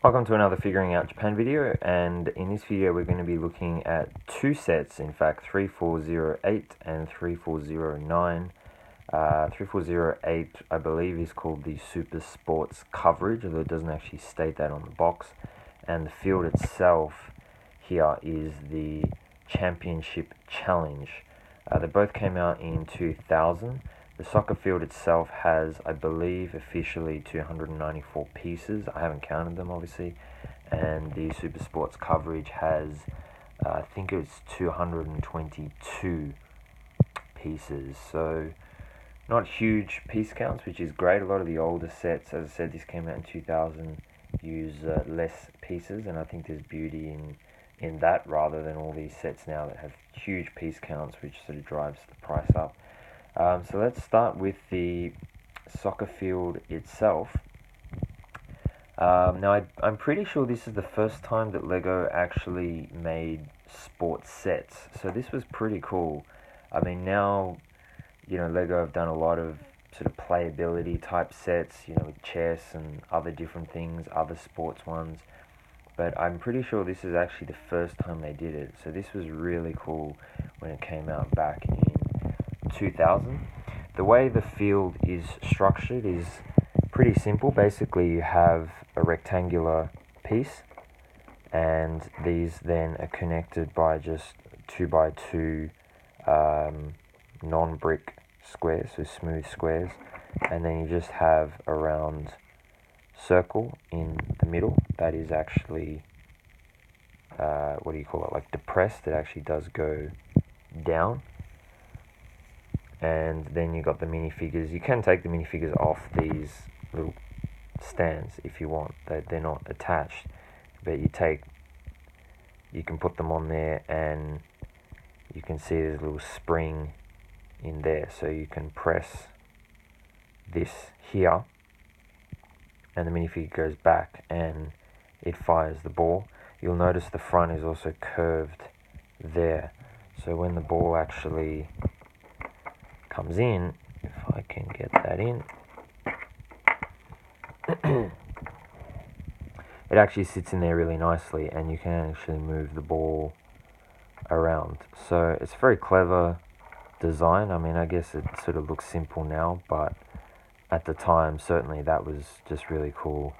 Welcome to another Figuring Out Japan video, and in this video we're going to be looking at two sets, in fact 3408 and 3409. 3408 I believe is called the Super Sports Coverage, although it doesn't actually state that on the box, and the field itself here is the Championship Challenge. They both came out in 2000. The soccer field itself has, I believe, officially 294 pieces. I haven't counted them, obviously. And the Super Sports Coverage has, I think it's 222 pieces. So, not huge piece counts, which is great. A lot of the older sets, as I said, this came out in 2000, use less pieces. And I think there's beauty in that, rather than all these sets now that have huge piece counts, which sort of drives the price up. So let's start with the soccer field itself. Now, I'm pretty sure this is the first time that LEGO actually made sports sets, so this was pretty cool. I mean, now, you know, LEGO have done a lot of sort of playability type sets, you know, with chess and other different things, other sports ones, but I'm pretty sure this is actually the first time they did it, so this was really cool when it came out back in 2000. The way the field is structured is pretty simple. Basically, you have a rectangular piece, and these then are connected by just 2x2 non-brick squares, so smooth squares, and then you just have a round circle in the middle that is actually what do you call it, like depressed. It actually does go down. And then you got the minifigures. You can take the minifigures off these little stands if you want. They're not attached, but you can put them on there, and you can see there's a little spring in there, so you can press this here, and the minifigure goes back and it fires the ball. You'll notice the front is also curved there, so when the ball actually comes in, if I can get that in, it actually sits in there really nicely, and you can actually move the ball around. So it's very clever design. I mean, I guess it sort of looks simple now, but at the time, certainly that was just really cool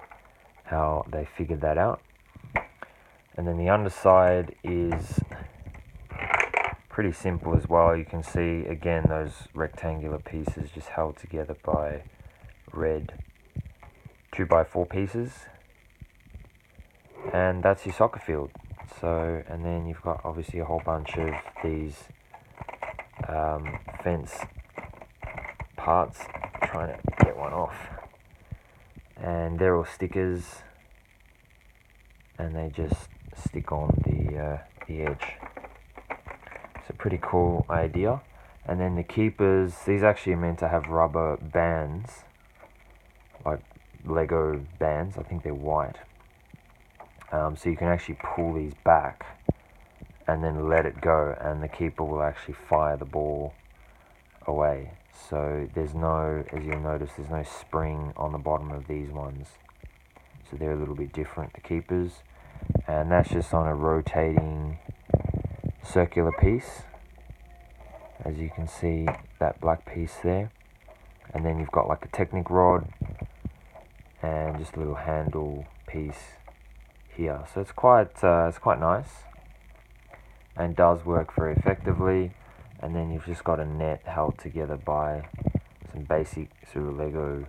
how they figured that out. And then the underside is pretty simple as well. You can see again those rectangular pieces just held together by red 2x4 pieces, and that's your soccer field. So, and then you've got obviously a whole bunch of these fence parts. Trying to get one off, and they're all stickers, and they just stick on the edge. It's a pretty cool idea. And then the keepers, these actually are meant to have rubber bands, like Lego bands. I think they're white. So you can actually pull these back and then let it go, and the keeper will actually fire the ball away. So there's no, as you'll notice, there's no spring on the bottom of these ones. So they're a little bit different, the keepers. And that's just on a rotating circular piece, as you can see, that black piece there. And then you've got like a Technic rod and just a little handle piece here. So it's quite nice, and does work very effectively. And then you've just got a net held together by some basic sort of Lego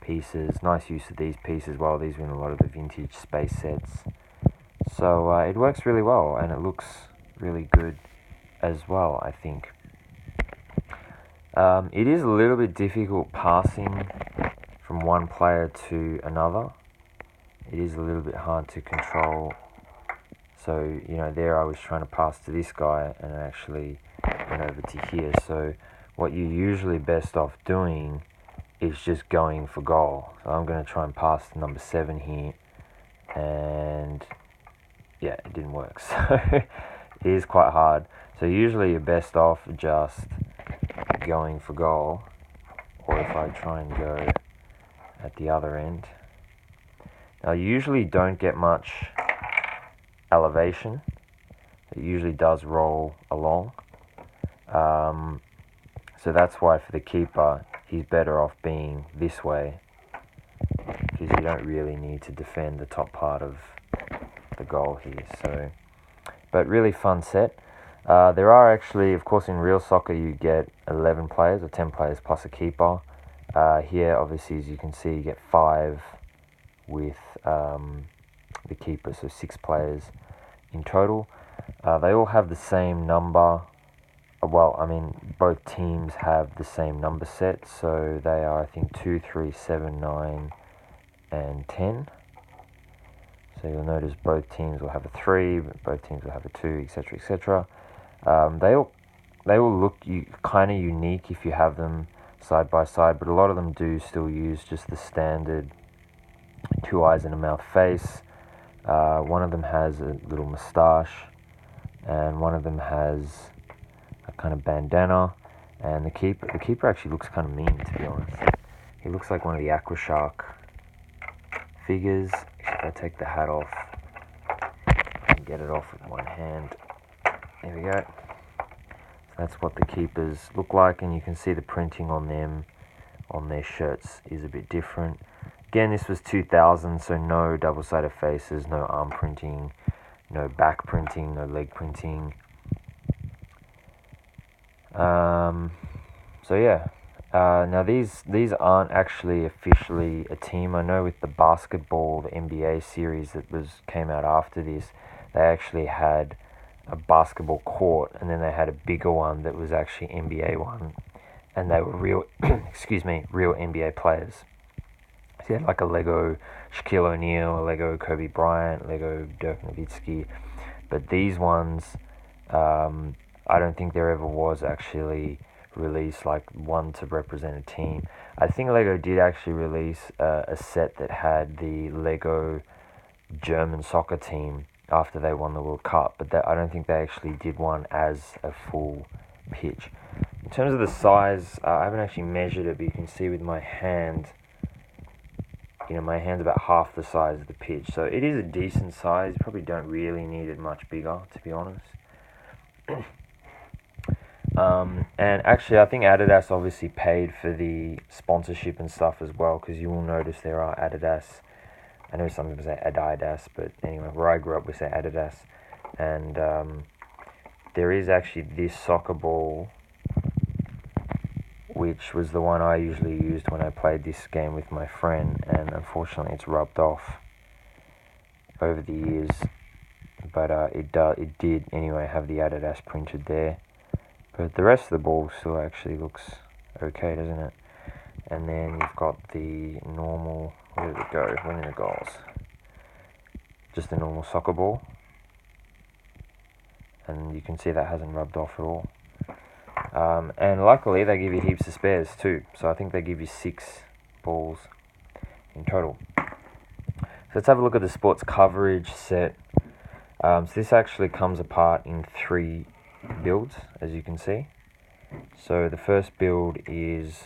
pieces. Nice use of these pieces. Well, these are in a lot of the vintage space sets. So it works really well, and it looks really good as well, I think. It is a little bit difficult passing from one player to another. It is a little bit hard to control. So, you know, there I was trying to pass to this guy, and it actually went over to here. So what you're usually best off doing is just going for goal. So I'm going to try and pass to number 7 here, and yeah, it didn't work. So it is quite hard. So usually you're best off just going for goal, or if I try and go at the other end. Now, you usually don't get much elevation. It usually does roll along. So that's why for the keeper, he's better off being this way, because you don't really need to defend the top part of the goal here. So, but really fun set. There are actually, of course, in real soccer you get 11 players or 10 players plus a keeper. Here, obviously, as you can see, you get 5 with the keeper, so 6 players in total. They all have the same number. Well, I mean, both teams have the same number set, so they are, I think, 2, 3, 7, 9, and 10. So you'll notice both teams will have a 3, both teams will have a 2, etc., etc. They all look kind of unique if you have them side by side, but a lot of them do still use just the standard 2 eyes and a mouth face. One of them has a little moustache, and one of them has a kind of bandana, and the keeper actually looks kind of mean, to be honest. He looks like one of the Aqua Shark figures. If I take the hat off and get it off with one hand, there we go. So that's what the keepers look like, and you can see the printing on them, on their shirts, is a bit different. Again, this was 2000, so no double-sided faces, no arm printing, no back printing, no leg printing. So yeah, now these aren't actually officially a team. I know with the basketball, the NBA series that came out after this, they actually had a basketball court, and then they had a bigger one that was actually NBA one, and they were real, real NBA players. So you had like a Lego Shaquille O'Neal, a Lego Kobe Bryant, Lego Dirk Nowitzki, but these ones, I don't think there ever was actually released like one to represent a team. I think Lego did actually release a set that had the Lego German soccer team after they won the World Cup, but I don't think they actually did one as a full pitch. In terms of the size, I haven't actually measured it, but you can see with my hand, my hand's about half the size of the pitch, so it is a decent size. You probably don't really need it much bigger, to be honest. And actually, I think Adidas obviously paid for the sponsorship and stuff as well, because you will notice there are Adidas. I know some people say Adidas, but anyway, where I grew up, we say Adidas. And there is actually this soccer ball, which was the one I usually used when I played this game with my friend, and unfortunately it's rubbed off over the years. But it did anyway have the Adidas printed there. But the rest of the ball still actually looks okay, doesn't it? And then you've got the normal, where did it go? Went in the goals. Just the normal soccer ball. And you can see that hasn't rubbed off at all. And luckily they give you heaps of spares too. So I think they give you 6 balls in total. So let's have a look at the sports coverage set. So this actually comes apart in 3 builds, as you can see. So the first build is,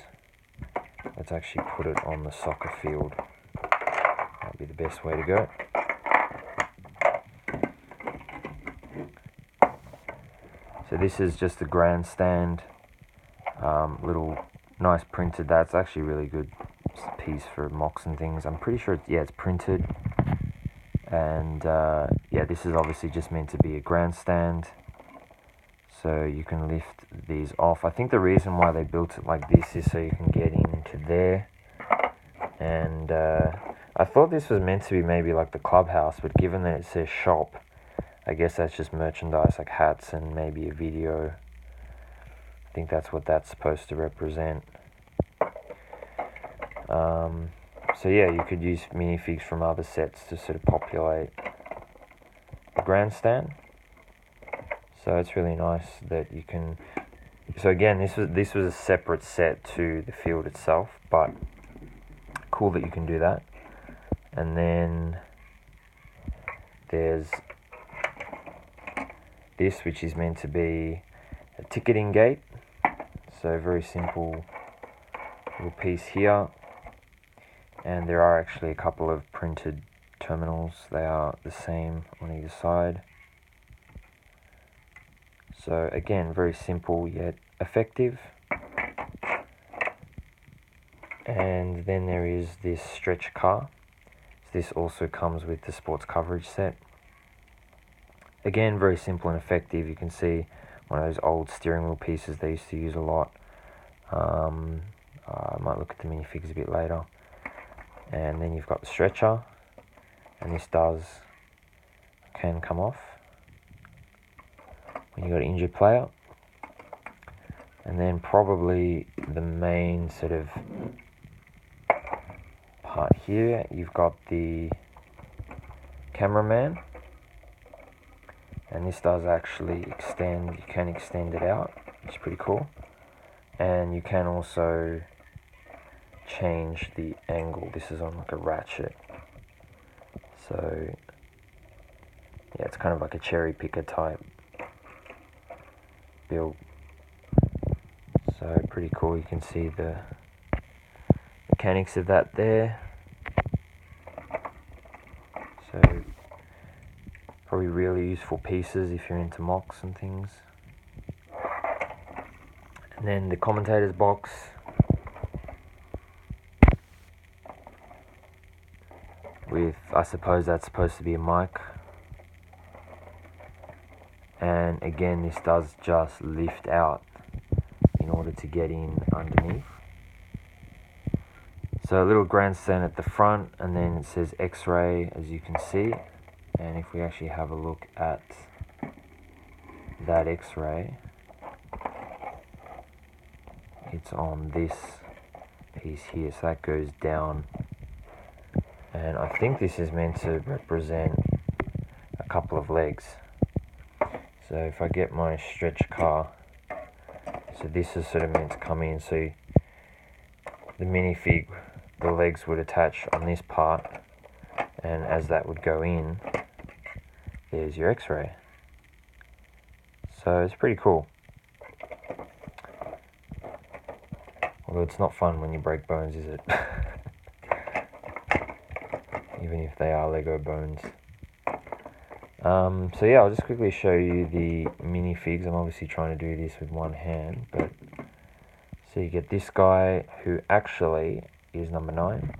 let's actually put it on the soccer field. That'd be the best way to go. So this is just a grandstand, little nice printed. That's actually really good piece for mocks and things. I'm pretty sure it's printed. And this is obviously just meant to be a grandstand. So you can lift these off. I think the reason why they built it like this is so you can get into there. And I thought this was meant to be maybe like the clubhouse, but given that it says shop, I guess that's just merchandise like hats and maybe a video. I think that's what that's supposed to represent. So yeah, you could use minifigs from other sets to sort of populate the grandstand. So it's really nice that you can. So again, this was a separate set to the field itself, but cool that you can do that. And then there's this, which is meant to be a ticketing gate. So very simple little piece here. And there are actually a couple of printed terminals, they are the same on either side. So again, very simple yet effective. And then there is this stretch car. This also comes with the sports coverage set. Again, very simple and effective. You can see one of those old steering wheel pieces they used to use a lot. I might look at the minifigs a bit later. And then you've got the stretcher, and this can come off when you've got an injured player. And then probably the main sort of part here, you've got the cameraman, and this does actually extend. You can extend it out, which is pretty cool. And you can also change the angle. This is on like a ratchet, so yeah, it's kind of like a cherry picker type build. So pretty cool. You can see the mechanics of that there. So probably really useful pieces if you're into mocks and things. And then the commentator's box. With, I suppose that's supposed to be a mic. And again, this does just lift out in order to get in underneath. So a little grandstand at the front, and then it says X-ray, as you can see. And if we actually have a look at that X-ray, it's on this piece here, so that goes down. And I think this is meant to represent a couple of legs. So if I get my stretch car, so this is sort of meant to come in, so the minifig, the legs would attach on this part, and as that would go in, there's your X-ray. So it's pretty cool. Although it's not fun when you break bones, is it? Even if they are Lego bones. So yeah, I'll just quickly show you the minifigs. I'm obviously trying to do this with one hand, but so you get this guy who actually is number 9.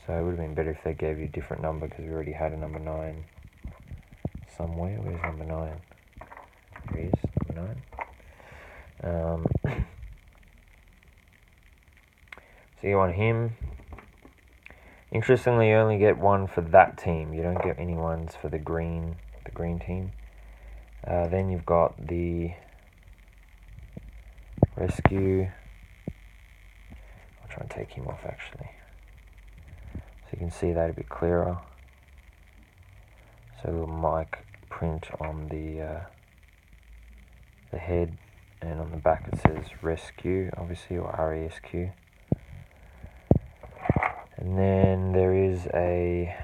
So it would have been better if they gave you a different number, because we already had a number 9 somewhere. Where's number 9? There he is, number 9. So you want him. Interestingly, you only get one for that team. You don't get any ones for the green team. Then you've got the rescue. I'll try and take him off actually, so you can see that a bit clearer. So a little mic print on the head, and on the back it says rescue, obviously, or RESQ. And then there is a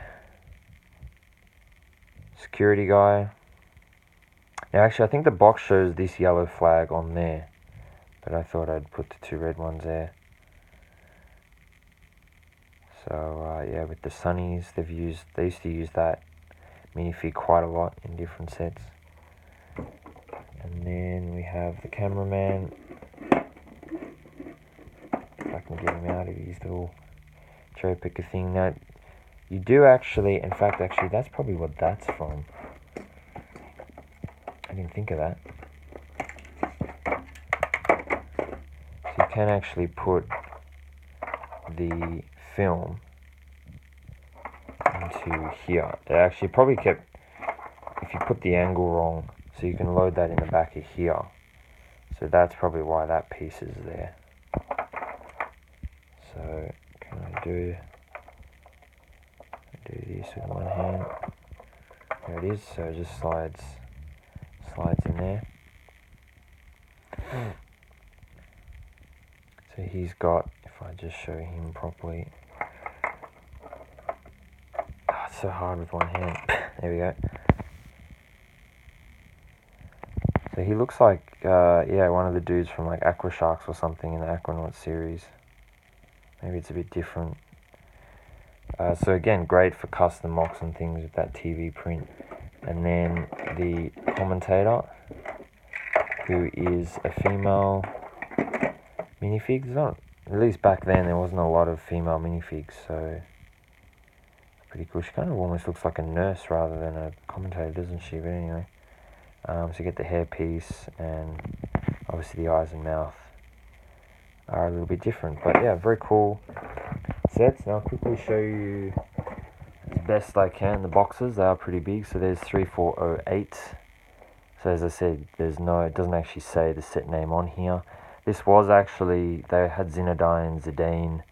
security guy. Now actually I think the box shows this yellow flag on there, but I thought I'd put the 2 red ones there. So yeah, with the sunnies, they used to use that minifig quite a lot in different sets. And then we have the cameraman. If I can get him out of his little cherry picker thing. Now, you do actually, in fact, actually, that's probably what that's from. I didn't think of that. So you can actually put the film into here. It actually probably kept, if you put the angle wrong, so you can load that in the back of here. So that's probably why that piece is there. So can I do this with one hand? There it is. So it just slides in there. So he's got, if I just show him properly, it's so hard with one hand. There we go. So he looks like yeah, one of the dudes from like Aqua Sharks or something in the Aquanaut series. Maybe it's a bit different. So again, great for custom mocks and things with that TV print. And then the commentator, who is a female minifig. At least back then there wasn't a lot of female minifigs, so it's pretty cool. She kind of almost looks like a nurse rather than a commentator, doesn't she? But anyway, so you get the hairpiece, and obviously the eyes and mouth are a little bit different. But yeah, very cool sets. Now I'll quickly show you as best I can the boxes. They are pretty big. So there's 3408. So as I said, it doesn't actually say the set name on here. This was actually, they had Zinedine, Zidane,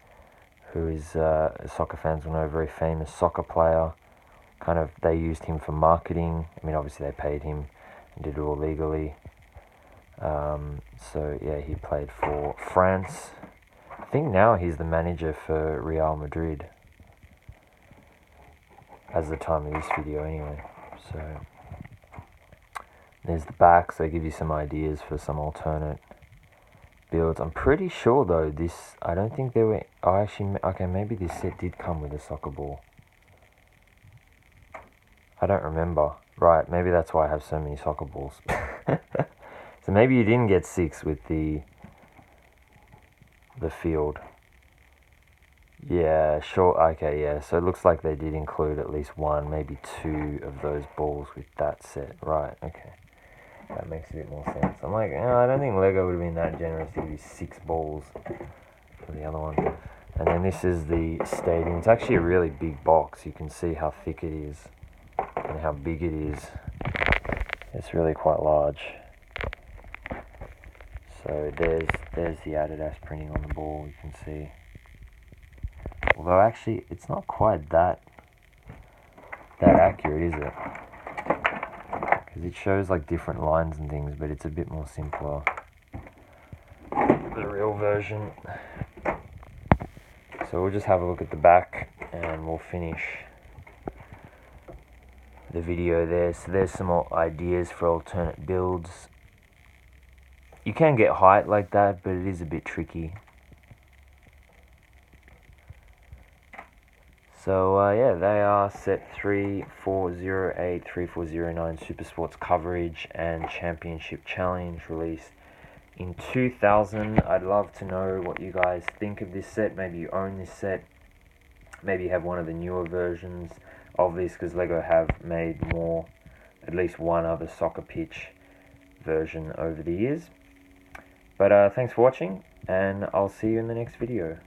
who is, soccer fans will know, a very famous soccer player. Kind of, they used him for marketing. I mean, obviously they paid him and did it all legally. So yeah, he played for France. I think now he's the manager for Real Madrid, as the time of this video anyway. So there's the back, so they give you some ideas for some alternate builds. I'm pretty sure though, I don't think they were, okay, maybe this set did come with a soccer ball. I don't remember. Right, maybe that's why I have so many soccer balls. So maybe you didn't get 6 with the field. Yeah, sure, okay, yeah. So it looks like they did include at least 1, maybe 2 of those balls with that set. Right, okay. That makes a bit more sense. I'm like, I don't think Lego would have been that generous to give you 6 balls for the other one. And then this is the stadium. It's actually a really big box. You can see how thick it is and how big it is. It's really quite large. So there's the Adidas printing on the ball, you can see. Although actually, it's not quite that accurate, is it? Because it shows like different lines and things, but it's a bit more simpler. The real version. So we'll just have a look at the back and we'll finish the video there. So there's some more ideas for alternate builds. You can get height like that, but it is a bit tricky. So yeah, they are set 3408, 3409 Super Sports Coverage and Championship Challenge, released in 2000. I'd love to know what you guys think of this set. Maybe you own this set. Maybe you have one of the newer versions of this, because Lego have made at least one other soccer pitch version over the years. But thanks for watching, and I'll see you in the next video.